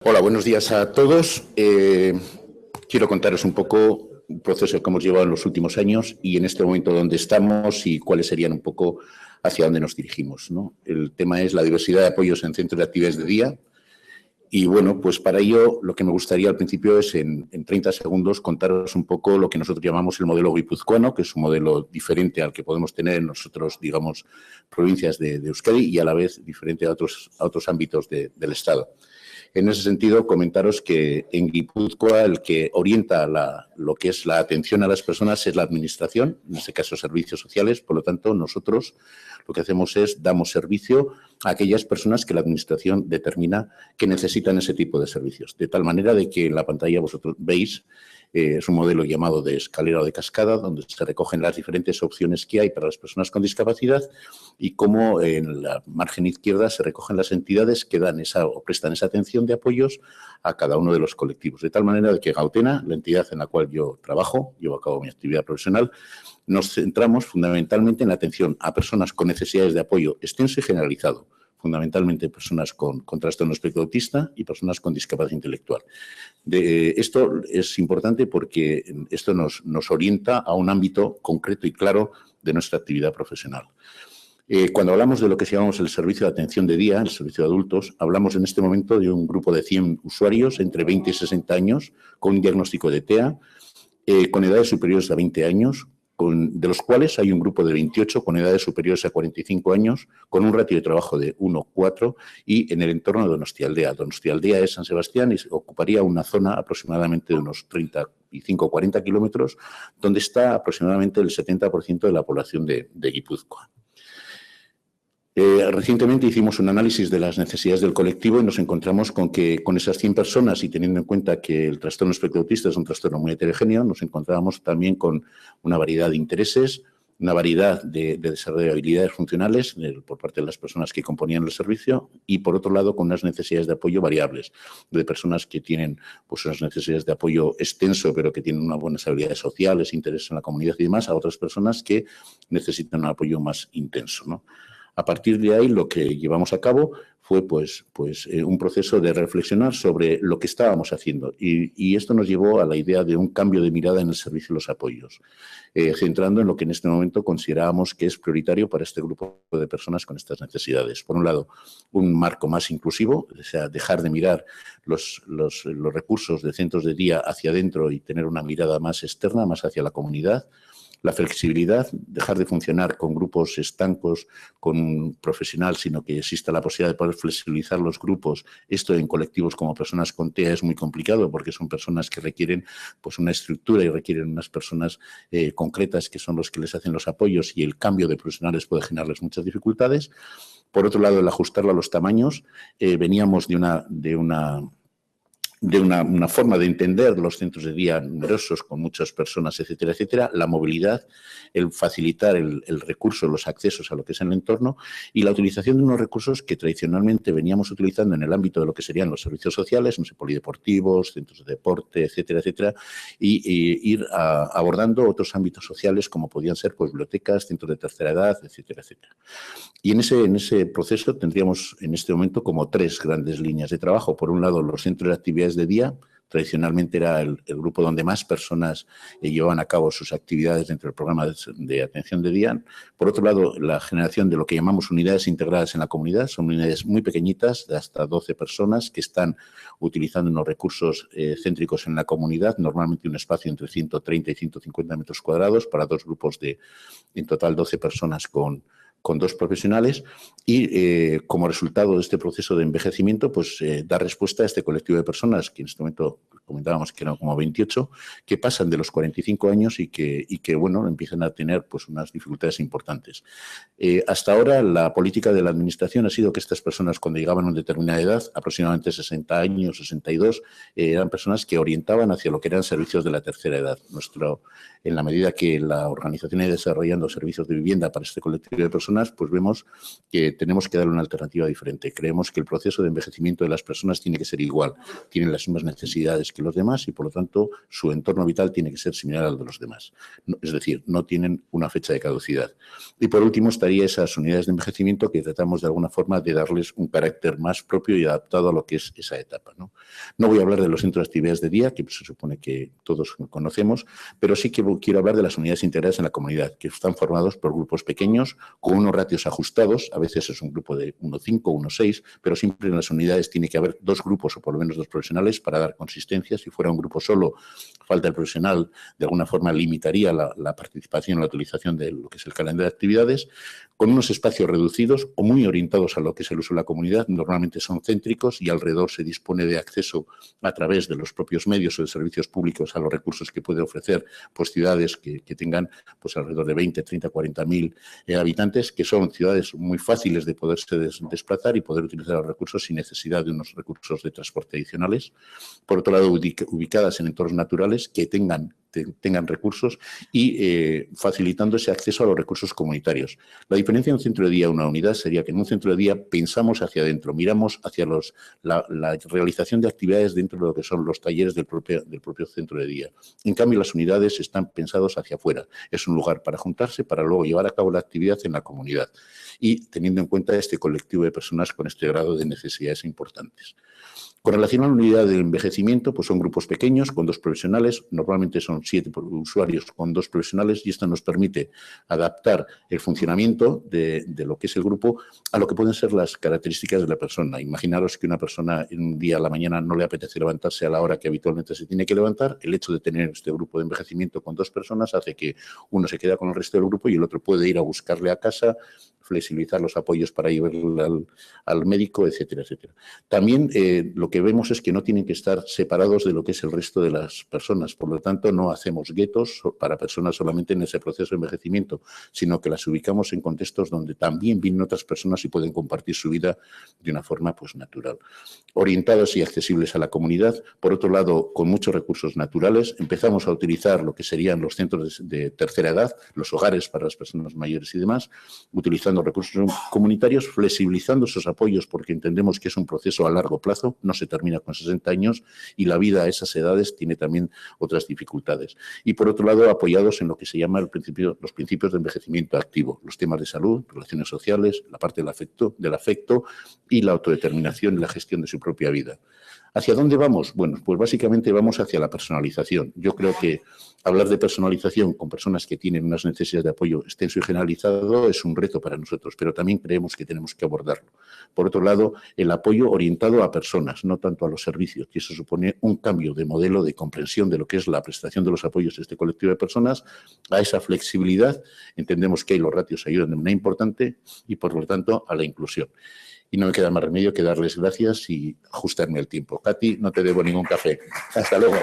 Hola, buenos días a todos. Quiero contaros un poco un proceso que hemos llevado en los últimos años y en este momento dónde estamos y cuáles serían un poco hacia dónde nos dirigimos, ¿no? El tema es la diversidad de apoyos en centros de actividades de día. Y bueno, pues para ello lo que me gustaría al principio es en 30 segundos contaros un poco lo que nosotros llamamos el modelo guipuzcoano, que es un modelo diferente al que podemos tener en nosotros, digamos, provincias de Euskadi y a la vez diferente a otros ámbitos del Estado. En ese sentido, comentaros que en Guipúzcoa el que orienta lo que es la atención a las personas es la administración, en este caso servicios sociales. Por lo tanto, nosotros lo que hacemos es damos servicio a aquellas personas que la administración determina que necesitan ese tipo de servicios. De tal manera de que en la pantalla vosotros veis es un modelo llamado de escalera o de cascada, donde se recogen las diferentes opciones que hay para las personas con discapacidad y cómo en la margen izquierda se recogen las entidades que dan o prestan esa atención de apoyos a cada uno de los colectivos. De tal manera de que Gautena, la entidad en la cual yo trabajo, llevo a cabo mi actividad profesional, nos centramos fundamentalmente en la atención a personas con necesidades de apoyo extenso y generalizado, fundamentalmente personas con trastorno espectro autista y personas con discapacidad intelectual. Esto es importante porque esto nos orienta a un ámbito concreto y claro de nuestra actividad profesional. Cuando hablamos de lo que llamamos el servicio de atención de día, el servicio de adultos, hablamos en este momento de un grupo de 100 usuarios entre 20 y 60 años con un diagnóstico de TEA, con edades superiores a 20 años, de los cuales hay un grupo de 28 con edades superiores a 45 años, con un ratio de trabajo de 1,4 y en el entorno de Donostialdea. Donostialdea es San Sebastián y ocuparía una zona aproximadamente de unos 35 o 40 kilómetros, donde está aproximadamente el 70% de la población de Guipúzcoa. Recientemente hicimos un análisis de las necesidades del colectivo y nos encontramos con que con esas 100 personas y teniendo en cuenta que el trastorno espectro autista es un trastorno muy heterogéneo, nos encontrábamos también con una variedad de intereses, una variedad de desarrollo de habilidades funcionales por parte de las personas que componían el servicio y, por otro lado, con unas necesidades de apoyo variables, de personas que tienen pues, unas necesidades de apoyo extenso, pero que tienen unas buenas habilidades sociales, interés en la comunidad y demás, a otras personas que necesitan un apoyo más intenso, ¿no? A partir de ahí, lo que llevamos a cabo fue un proceso de reflexionar sobre lo que estábamos haciendo y esto nos llevó a la idea de un cambio de mirada en el servicio de los apoyos, centrando en lo que en este momento considerábamos que es prioritario para este grupo de personas con estas necesidades. Por un lado, un marco más inclusivo, o sea, dejar de mirar los recursos de centros de día hacia adentro y tener una mirada más externa, más hacia la comunidad. La flexibilidad, dejar de funcionar con grupos estancos, con un profesional, sino que exista la posibilidad de poder flexibilizar los grupos. Esto en colectivos como personas con TEA es muy complicado porque son personas que requieren pues, una estructura y requieren unas personas concretas que son los que les hacen los apoyos y el cambio de profesionales puede generarles muchas dificultades. Por otro lado, el ajustarlo a los tamaños. Veníamos de una forma de entender los centros de día numerosos, con muchas personas, etcétera, etcétera, la movilidad, el facilitar el recurso, los accesos a lo que es el entorno y la utilización de unos recursos que tradicionalmente veníamos utilizando en el ámbito de lo que serían los servicios sociales, no sé, polideportivos, centros de deporte, etcétera, etcétera, y ir abordando otros ámbitos sociales como podían ser pues, bibliotecas, centros de tercera edad, etcétera, etcétera. Y en ese proceso tendríamos en este momento como 3 grandes líneas de trabajo. Por un lado, los centros de actividades de día. Tradicionalmente era el grupo donde más personas llevaban a cabo sus actividades dentro del programa de atención de día. Por otro lado, la generación de lo que llamamos unidades integradas en la comunidad. Son unidades muy pequeñitas, de hasta 12 personas, que están utilizando unos recursos céntricos en la comunidad, normalmente un espacio entre 130 y 150 metros cuadrados para 2 grupos de, en total, 12 personas con 2 profesionales y como resultado de este proceso de envejecimiento, pues da respuesta a este colectivo de personas que en este momento comentábamos que eran como 28, que pasan de los 45 años y que bueno, empiezan a tener pues unas dificultades importantes. Hasta ahora la política de la administración ha sido que estas personas cuando llegaban a una determinada edad, aproximadamente 60 años, 62, eran personas que orientaban hacia lo que eran servicios de la tercera edad. En la medida que la organización ha ido desarrollando servicios de vivienda para este colectivo de personas, personas, pues vemos que tenemos que darle una alternativa diferente. Creemos que el proceso de envejecimiento de las personas tiene que ser igual, tienen las mismas necesidades que los demás y, por lo tanto, su entorno vital tiene que ser similar al de los demás. Es decir, no tienen una fecha de caducidad. Y, por último, estaría esas unidades de envejecimiento que tratamos de alguna forma de darles un carácter más propio y adaptado a lo que es esa etapa, ¿no? No voy a hablar de los centros de actividades de día, que se supone que todos conocemos, pero sí que quiero hablar de las unidades integradas en la comunidad, que están formados por grupos pequeños, con unos ratios ajustados, a veces es un grupo de 1,5, 1,6, pero siempre en las unidades tiene que haber 2 grupos o por lo menos 2 profesionales para dar consistencia. Si fuera un grupo solo, falta el profesional, de alguna forma limitaría la participación, la utilización de lo que es el calendario de actividades, con unos espacios reducidos o muy orientados a lo que es el uso de la comunidad. Normalmente son céntricos y alrededor se dispone de acceso a través de los propios medios o de servicios públicos a los recursos que puede ofrecer pues, ciudades que tengan pues, alrededor de 20, 30, 40.000 habitantes, que son ciudades muy fáciles de poderse desplazar y poder utilizar los recursos sin necesidad de unos recursos de transporte adicionales. Por otro lado, ubicadas en entornos naturales que tengan recursos y facilitando ese acceso a los recursos comunitarios. La diferencia en un centro de día y una unidad sería que en un centro de día pensamos hacia adentro, miramos hacia la realización de actividades dentro de lo que son los talleres del propio centro de día. En cambio, las unidades están pensados hacia afuera. Es un lugar para juntarse, para luego llevar a cabo la actividad en la comunidad y teniendo en cuenta este colectivo de personas con este grado de necesidades importantes. Con relación a la unidad de envejecimiento, pues son grupos pequeños con 2 profesionales, normalmente son 7 usuarios con 2 profesionales y esto nos permite adaptar el funcionamiento de lo que es el grupo a lo que pueden ser las características de la persona. Imaginaros que una persona en un día a la mañana no le apetece levantarse a la hora que habitualmente se tiene que levantar. El hecho de tener este grupo de envejecimiento con 2 personas hace que uno se quede con el resto del grupo y el otro puede ir a buscarle a casa, flexibilizar los apoyos para llevarlo al médico, etcétera, etcétera. También lo que vemos es que no tienen que estar separados de lo que es el resto de las personas. Por lo tanto, no hacemos guetos para personas solamente en ese proceso de envejecimiento, sino que las ubicamos en contextos donde también vienen otras personas y pueden compartir su vida de una forma pues, natural. Orientados y accesibles a la comunidad. Por otro lado, con muchos recursos naturales, empezamos a utilizar lo que serían los centros de tercera edad, los hogares para las personas mayores y demás, utilizando recursos comunitarios, flexibilizando esos apoyos porque entendemos que es un proceso a largo plazo, no se termina con 60 años y la vida a esas edades tiene también otras dificultades. Y por otro lado, apoyados en lo que se llama los principios de envejecimiento activo, los temas de salud, relaciones sociales, la parte del afecto y la autodeterminación y la gestión de su propia vida. ¿Hacia dónde vamos? Bueno, pues básicamente vamos hacia la personalización. Yo creo que hablar de personalización con personas que tienen unas necesidades de apoyo extenso y generalizado es un reto para nosotros, pero también creemos que tenemos que abordarlo. Por otro lado, el apoyo orientado a personas, no tanto a los servicios, que eso supone un cambio de modelo de comprensión de lo que es la prestación de los apoyos de este colectivo de personas, a esa flexibilidad. Entendemos que ahí los ratios ayudan de manera importante y, por lo tanto, a la inclusión. Y no me queda más remedio que darles gracias y ajustarme el tiempo. Katy, no te debo ningún café. Hasta luego.